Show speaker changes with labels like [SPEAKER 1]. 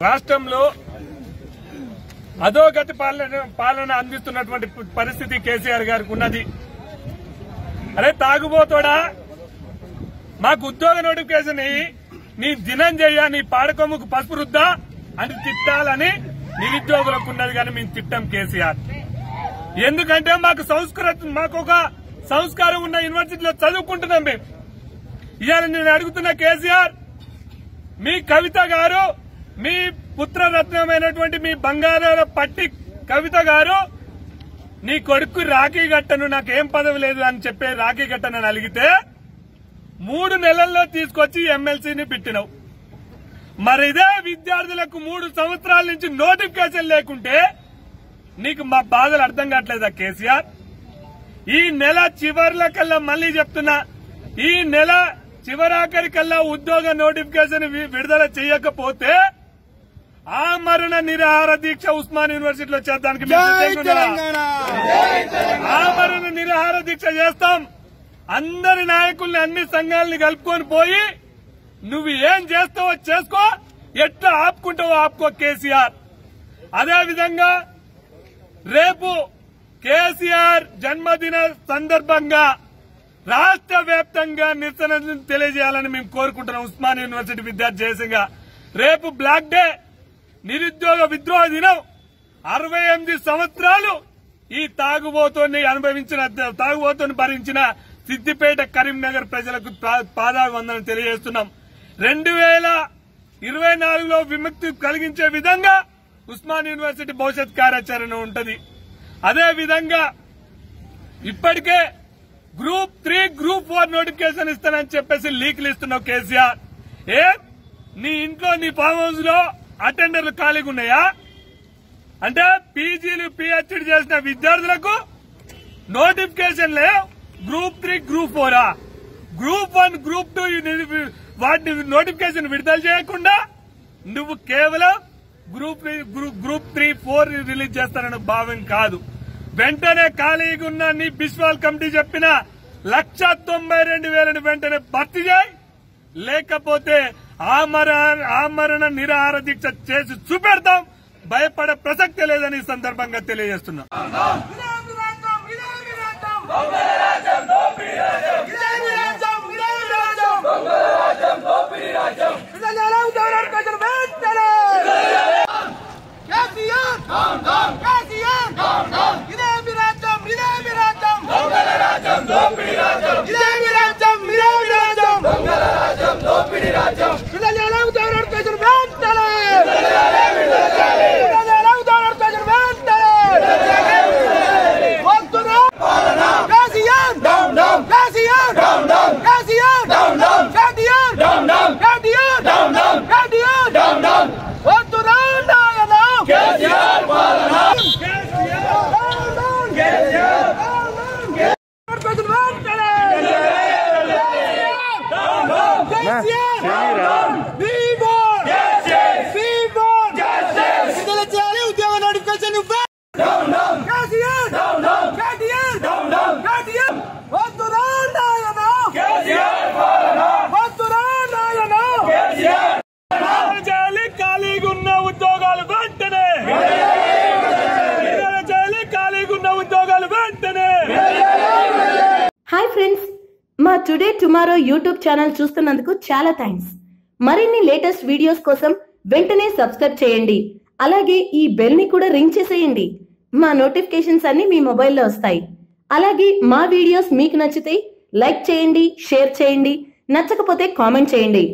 [SPEAKER 1] రాష్ట్రంలో అధోగతి పాలన అందిస్తున్నటువంటి పరిస్థితి కేసీఆర్ గారికి ఉన్నది. అరే తాగుబోతోడా, మాకు ఉద్యోగ నోటిఫికేషన్ నీ దినం చెయ్య, నీ పాడకొమ్ముకు పసుపు రుద్దా అని తిట్టాలని నిరుద్యోగులకు ఉన్నది. కానీ మేము తిట్టాం కేసీఆర్. ఎందుకంటే మాకు ఒక సంస్కారం ఉన్న యూనివర్సిటీలో చదువుకుంటున్నాం మేము. ఇవాళ నేను అడుగుతున్న కేసీఆర్, మీ కవిత గారు, మీ పుత్రరత్నమైనటువంటి మీ బంగారాల పట్టి కవిత గారు, నీ కొడుకు రాఖీ గట్టను, నాకేం పదవి లేదు అని చెప్పే రాఖీ గట్టను అలిగితే 3 నెలల్లో తీసుకొచ్చి ఎమ్మెల్సీని పెట్టినావు. మరి ఇదే విద్యార్థులకు 3 సంవత్సరాల నుంచి నోటిఫికేషన్ లేకుంటే నీకు మా బాధలు అర్థం కావట్లేదా కేసీఆర్? ఈ నెల చివర్ల కల్లా, మళ్లీ చెప్తున్నా, ఈ నెల చివరాఖరికల్లా ఉద్యోగ నోటిఫికేషన్ విడుదల చేయకపోతే ఆమరణ నిరాహార దీక్ష ఉస్మాన్ యూనివర్సిటీలో చేద్దానికి ఆమరణ నిరాహార దీక్ష చేస్తాం. అందరి నాయకుల్ని, అన్ని సంఘాలని కలుపుకొని పోయి నువ్వు ఏం చేస్తావో చేసుకో, ఎట్లా ఆపుకుంటావో ఆపుకో కేసీఆర్. అదేవిధంగా రేపు కేసీఆర్ జన్మదిన సందర్భంగా రాష్ట్ర వ్యాప్తంగా నిరసన తెలియజేయాలని మేము కోరుకుంటున్నాం. ఉస్మాన్ యూనివర్సిటీ విద్యార్థి జయసింగా రేపు బ్లాక్ డే, నిరుద్యోగ విద్రోహ దినం. 68 సంవత్సరాలు ఈ తాగుబోతుని భరించిన సిద్దిపేట, కరీంనగర్ ప్రజలకు పాదాభివందనం తెలియజేస్తున్నాం. 2024లో విముక్తి కలిగించే విధంగా ఉస్మాన్ యూనివర్సిటీ భవిష్యత్ కార్యాచరణ ఉంటది. అదేవిధంగా ఇప్పటికే గ్రూప్ 3, గ్రూప్ 4 నోటిఫికేషన్ ఇస్తానని చెప్పేసి లీకులు ఇస్తున్నావు కేసీఆర్. నీ ఇంట్లో, నీ ఫామ్ హౌస్ లో అటెండర్లు ఖాళీగా ఉన్నాయా? అంటే పీజీలు, పిహెచ్డీ చేసిన విద్యార్థులకు నోటిఫికేషన్ లేవు. గ్రూప్ 3, గ్రూప్ 4 గ్రూప్ 1, గ్రూప్ 2 వాటిని నోటిఫికేషన్ విడుదల చేయకుండా నువ్వు కేవలం గ్రూప్ 3, 4 రిలీజ్ చేస్తానన్న భావం కాదు. వెంటనే ఖాళీగా ఉన్న నీ బిస్వాల్ కమిటీ చెప్పిన 192,000 వెంటనే భర్తీ చేయి, లేకపోతే ఆమరణ నిరాహార దీక్ష చేసి చూపెడతాం. భయపడే ప్రసక్తే లేదని ఈ సందర్భంగా తెలియజేస్తున్నాం. ఖాళీగా ఉన్న ఉద్యోగాలు వెంటనే,
[SPEAKER 2] హాయ్ ఫ్రెండ్స్, మా టుడే టుమారో యూట్యూబ్ ఛానల్ చూస్తున్నందుకు చాలా థ్యాంక్స్. మరిన్ని లేటెస్ట్ వీడియోస్ కోసం వెంటనే సబ్స్క్రైబ్ చేయండి. అలాగే ఈ బెల్ ని కూడా రింగ్ చేసేయండి. మా నోటిఫికేషన్స్ అన్ని మీ మొబైల్లో వస్తాయి. అలాగే మా వీడియోస్ మీకు నచ్చితే లైక్ చేయండి, షేర్ చేయండి, నచ్చకపోతే కామెంట్ చేయండి.